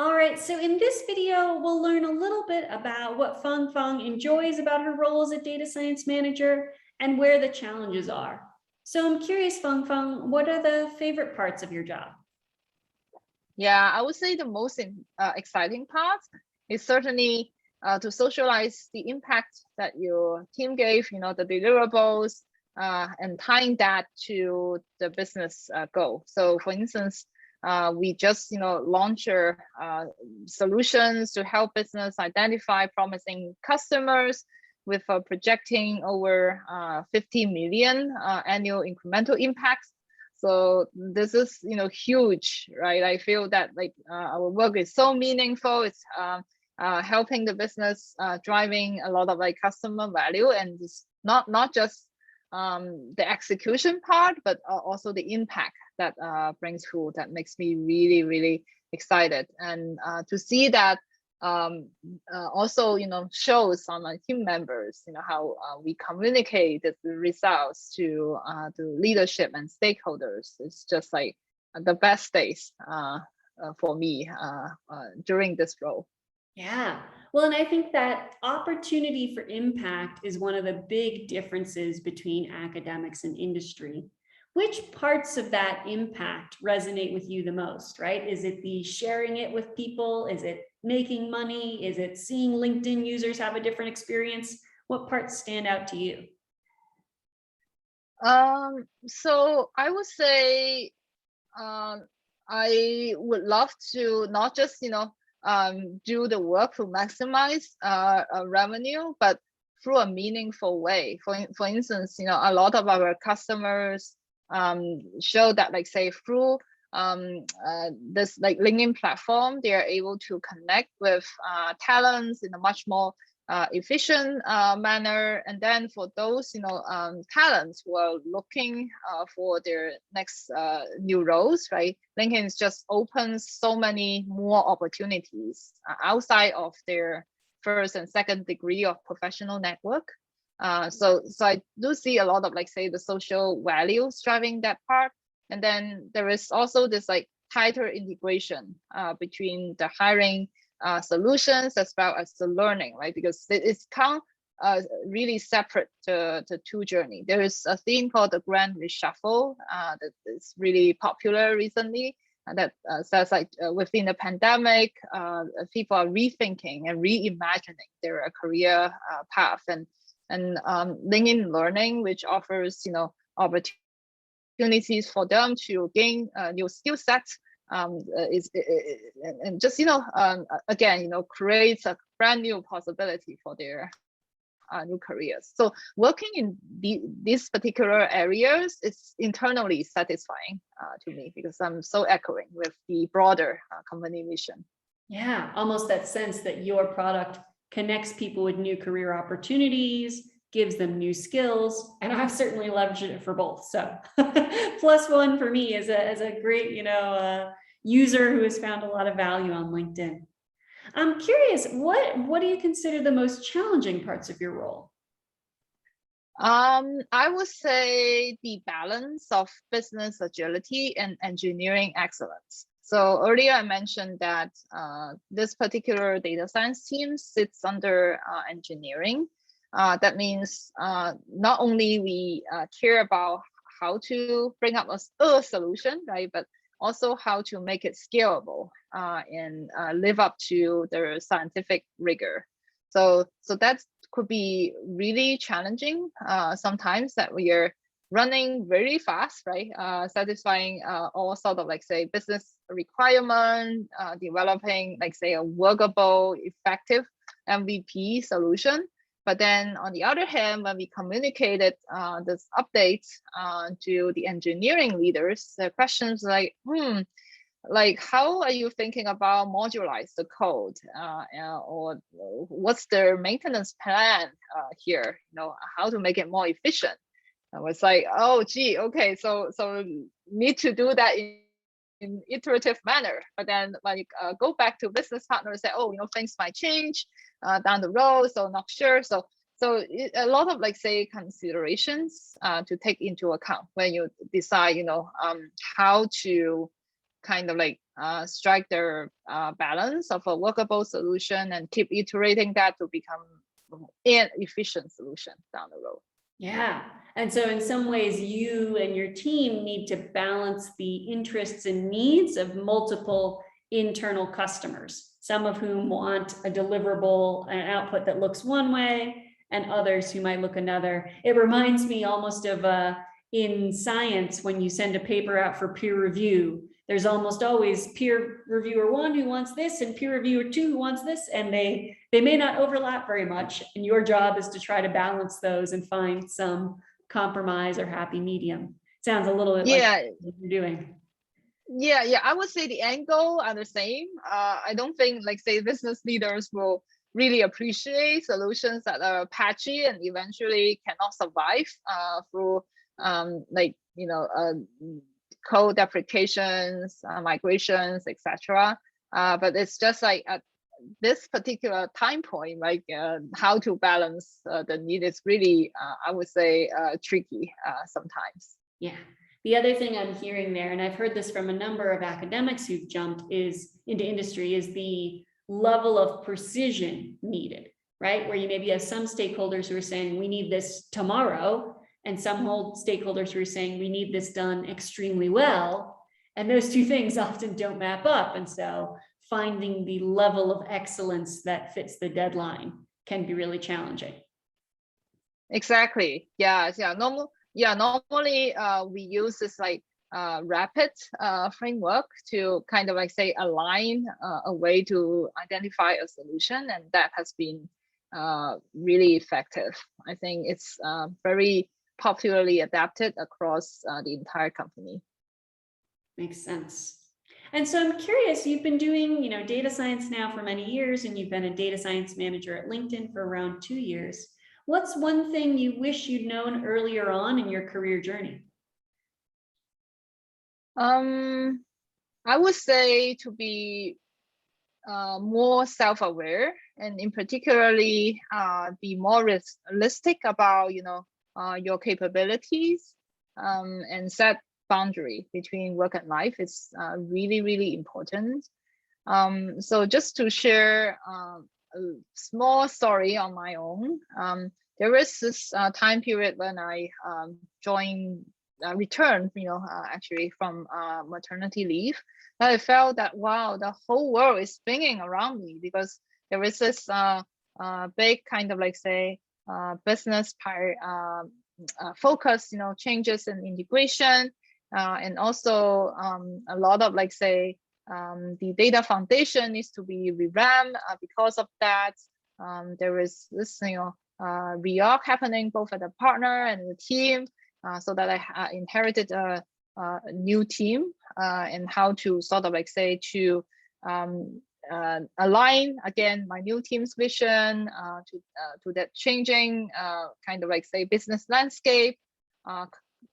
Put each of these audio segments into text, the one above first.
All right, so in this video, we'll learn a little bit about what Fangfang enjoys about her role as a data science manager and where the challenges are. So I'm curious, Fangfang, what are the favorite parts of your job? Yeah, I would say the most exciting part is certainly to socialize the impact that your team gave, the deliverables, and tying that to the business goal. So for instance, we just, launch solutions to help business identify promising customers with projecting over 50 million annual incremental impacts. So this is, huge, right? I feel that our work is so meaningful. It's helping the business, driving a lot of customer value, and it's not just the execution part, but also the impact that brings through. That makes me really, really excited, and to see that also shows on my team members how we communicate the results to leadership and stakeholders. It's just like the best days for me during this role. Yeah, well, and I think that opportunity for impact is one of the big differences between academics and industry. Which parts of that impact resonate with you the most, right? Is it the sharing it with people? Is it making money? Is it seeing LinkedIn users have a different experience? What parts stand out to you? So I would say I would love to not just do the work to maximize revenue, but through a meaningful way. For instance, a lot of our customers show that, say, through this LinkedIn platform, they are able to connect with talents in a much more efficient manner. And then for those talents who are looking for their next new roles, right, LinkedIn just opens so many more opportunities outside of their first and second degree of professional network. So I do see a lot of say the social values driving that part. And then there is also this tighter integration between the hiring solutions as well as the learning, right? Because it's kind of really separate the two journey. There is a thing called the Grand Reshuffle that is really popular recently, and that says within the pandemic, people are rethinking and reimagining their career path, and LinkedIn Learning, which offers opportunities for them to gain new skill sets, and just again creates a brand new possibility for their new careers. So working in these particular areas is internally satisfying to me, because I'm so echoing with the broader company mission. Yeah, almost that sense that your product connects people with new career opportunities, gives them new skills, and I've certainly leveraged it for both. So +1 for me as a great user who has found a lot of value on LinkedIn. I'm curious, what do you consider the most challenging parts of your role? I would say the balance of business agility and engineering excellence. So earlier I mentioned that this particular data science team sits under engineering. That means not only we care about how to bring up a solution, right, but also how to make it scalable and live up to the scientific rigor. So that could be really challenging sometimes, that we are running very fast, right? Satisfying all sort of say business requirement, developing say a workable, effective MVP solution. But then on the other hand, when we communicated this update to the engineering leaders, the questions how are you thinking about modularize the code, or what's their maintenance plan here? How to make it more efficient? I was like, oh, gee, okay, so need to do that in iterative manner. But then when you go back to business partners, say, oh, things might change down the road, so not sure. So a lot of say considerations to take into account when you decide how to kind of strike their balance of a workable solution and keep iterating that to become an efficient solution down the road. Yeah. And so in some ways, you and your team need to balance the interests and needs of multiple internal customers, some of whom want a deliverable, an output that looks one way, and others who might look another. It reminds me almost of in science, when you send a paper out for peer review, there's almost always peer reviewer 1 who wants this and peer reviewer 2 who wants this, and they may not overlap very much. And your job is to try to balance those and find some compromise or happy medium. Sounds a little bit like what you're doing. Yeah, I would say the end goal are the same. I don't think, like, say, business leaders will really appreciate solutions that are patchy and eventually cannot survive through code deprecations, migrations, etc. But it's just like at this particular time point, like how to balance the need is really, I would say, tricky sometimes. Yeah. The other thing I'm hearing there, and I've heard this from a number of academics who've jumped into industry, is the level of precision needed, right? Where you maybe have some stakeholders who are saying, we need this tomorrow, and some stakeholders who are saying, we need this done extremely well. And those two things often don't map up. And so finding the level of excellence that fits the deadline can be really challenging. Exactly. Normally we use this like rapid framework to kind of like say align a way to identify a solution, and that has been really effective. I think it's very popularly adapted across the entire company. Makes sense. And so I'm curious, you've been doing, data science now for many years, and you've been a data science manager at LinkedIn for around 2 years. What's one thing you wish you'd known earlier on in your career journey? I would say to be more self-aware, and in particularly be more realistic about your capabilities, and set boundary between work and life is really important. So just to share a small story on my own, there was this time period when I returned actually from maternity leave, that I felt that, wow, the whole world is spinning around me, because there is this big kind of like say business focus, changes in integration, and also a lot of like say the data foundation needs to be revamped. Because of that, there is this reorg happening both at the partner and the team, so that I inherited a new team, and how to sort of like say to align again my new team's vision to that changing kind of like say business landscape,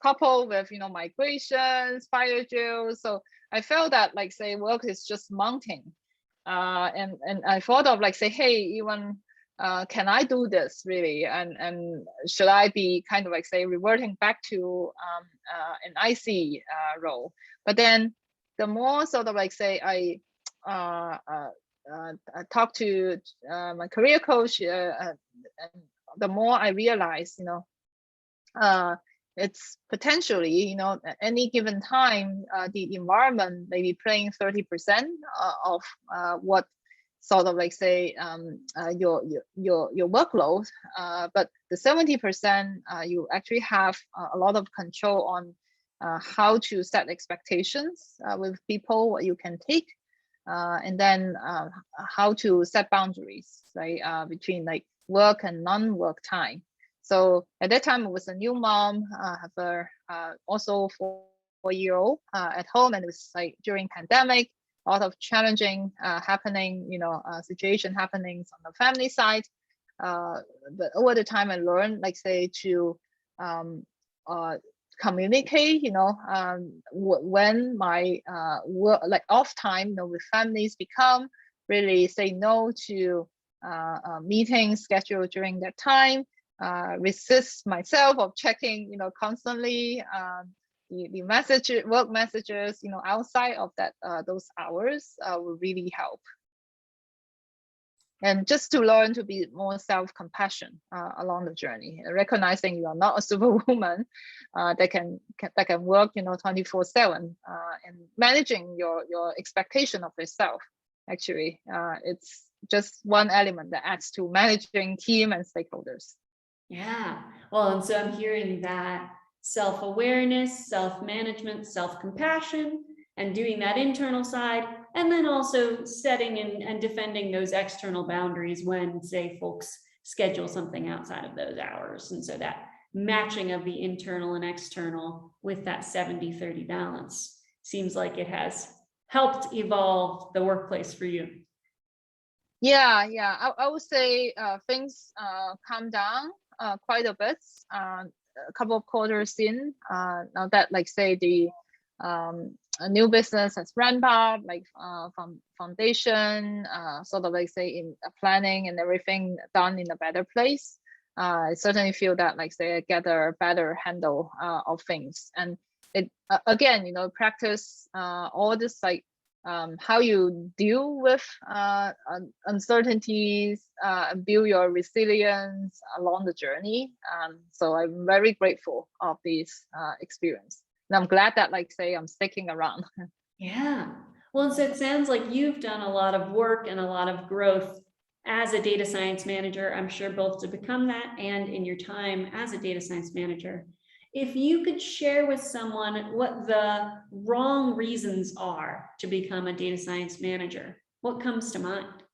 coupled with migrations, fire drills. So I felt that like say work is just mounting, and I thought of like say, hey, even can I do this really, and should I be kind of like say reverting back to an IC role? But then the more sort of like say I talked to my career coach, and the more I realized, it's potentially, at any given time, the environment may be playing 30% of what sort of like say your workload, but the 70% you actually have a lot of control on how to set expectations with people, what you can take, and then how to set boundaries, right, between like work and non-work time. So at that time, I was a new mom, have a also 4-year-old at home, and it was like during pandemic, a lot of challenging happening, situation happenings on the family side. But over the time, I learned, like say, to communicate, when my work, like off time, with families, become really say no to meetings scheduled during that time. Resist myself of checking, constantly the work messages, outside of that those hours will really help. And just to learn to be more self-compassion along the journey, recognizing you are not a superwoman that can work 24/7, and managing your expectation of yourself. Actually, it's just one element that adds to managing team and stakeholders. Yeah, well, and so I'm hearing that self-awareness, self-management, self-compassion, and doing that internal side, and then also setting and defending those external boundaries when, say, folks schedule something outside of those hours. And so that matching of the internal and external with that 70-30 balance seems like it has helped evolve the workplace for you. Yeah, I would say things calm down quite a bit. A couple of quarters in, now that, like, say, the a new business has ramped up, like from foundation, sort of, like, say, in planning and everything done in a better place. I certainly feel that, like, say, I get a better handle of things. And it again, practice all this, like, how you deal with uncertainties, build your resilience along the journey. So I'm very grateful of this experience. And I'm glad that, like, say, I'm sticking around. Yeah. Well, so it sounds like you've done a lot of work and a lot of growth as a data science manager, I'm sure, both to become that and in your time as a data science manager. If you could share with someone what the wrong reasons are to become a data science manager, what comes to mind?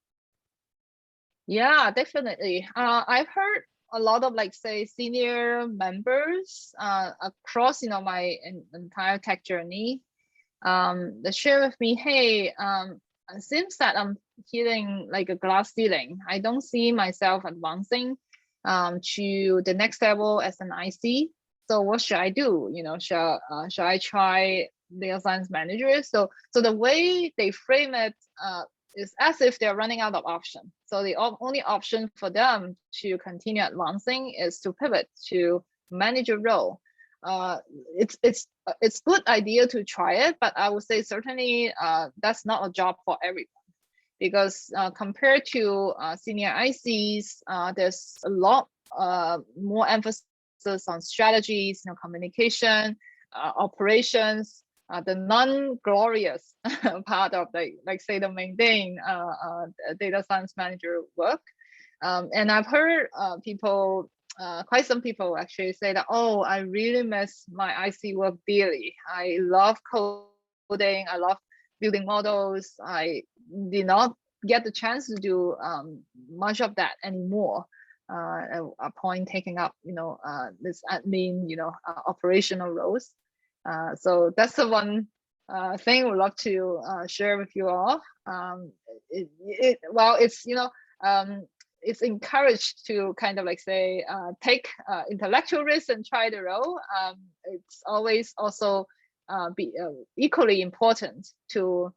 Yeah, definitely. I've heard a lot of, like, say, senior members across my entire tech journey that share with me, hey, it seems that I'm hitting like a glass ceiling. I don't see myself advancing to the next level as an IC. So what should I do? Shall I try data science manager? So the way they frame it is as if they're running out of option. So the only option for them to continue advancing is to pivot to manager role. It's good idea to try it, but I would say certainly that's not a job for everyone, because compared to senior ICs, there's a lot more emphasis on strategies, communication, operations, the non-glorious part of the, like, say, the mundane data science manager work. And I've heard people, quite some people actually say that, oh, I really miss my IC work dearly. I love coding. I love building models. I did not get the chance to do much of that anymore. Upon taking up, this admin, operational roles. So that's the one thing we'd love to share with you all. Well, it's it's encouraged to kind of, like, say, take intellectual risks and try the role. It's always also be equally important to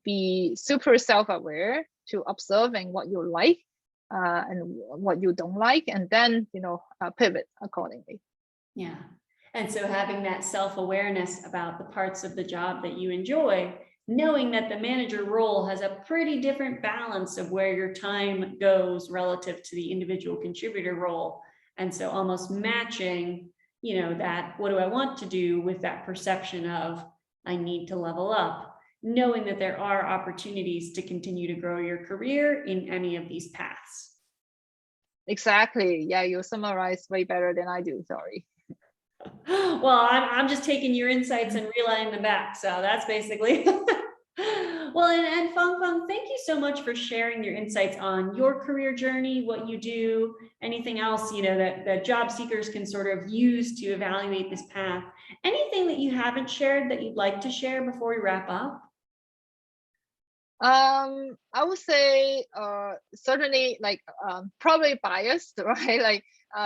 be super self-aware, to observing what you like and what you don't like, and then pivot accordingly. Yeah. And so having that self-awareness about the parts of the job that you enjoy, knowing that the manager role has a pretty different balance of where your time goes relative to the individual contributor role. And so almost matching, that what do I want to do with that perception of I need to level up, knowing that there are opportunities to continue to grow your career in any of these paths. Exactly. Yeah, you summarize way better than I do. Sorry. Well, I'm just taking your insights and relaying them back. So that's basically. Well, and Fangfang, thank you so much for sharing your insights on your career journey, what you do, anything else, that job seekers can sort of use to evaluate this path. Anything that you haven't shared that you'd like to share before we wrap up? I would say certainly, like, probably biased, right? Like,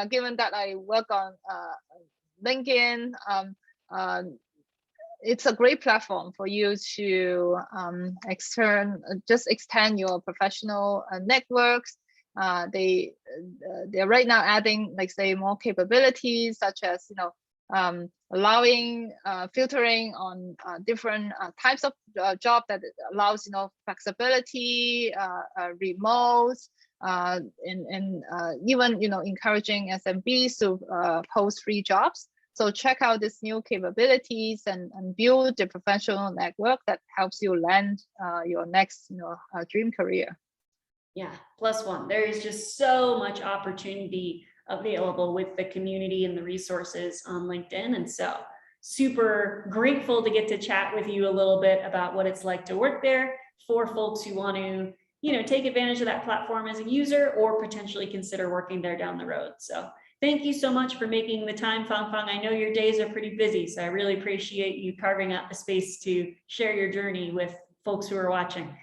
given that I work on LinkedIn, it's a great platform for you to just extend your professional networks. They're right now adding, like, say, more capabilities, such as allowing filtering on different types of job that allows flexibility, remote, and even encouraging SMBs to post free jobs. So check out these new capabilities and build the professional network that helps you land your next dream career. Yeah, +1. There is just so much opportunity available with the community and the resources on LinkedIn. And so super grateful to get to chat with you a little bit about what it's like to work there for folks who want to, take advantage of that platform as a user or potentially consider working there down the road. So thank you so much for making the time, Fangfang. I know your days are pretty busy, so I really appreciate you carving out the space to share your journey with folks who are watching.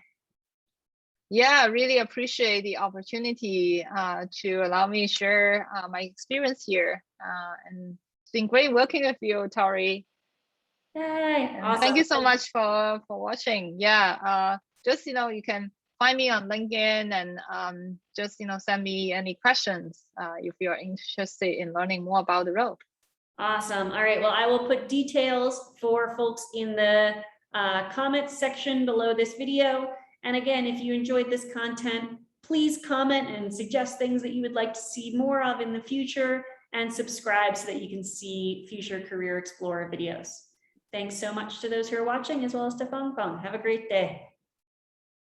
Yeah, I really appreciate the opportunity to allow me to share my experience here. And it's been great working with you, Tori. Yay, awesome. Thank you so much for watching. Yeah, just you can find me on LinkedIn and just send me any questions if you're interested in learning more about the role. Awesome. All right. Well, I will put details for folks in the comments section below this video. And again, if you enjoyed this content, please comment and suggest things that you would like to see more of in the future, and subscribe so that you can see future Career Explorer videos. Thanks so much to those who are watching, as well as to Fangfang. Have a great day.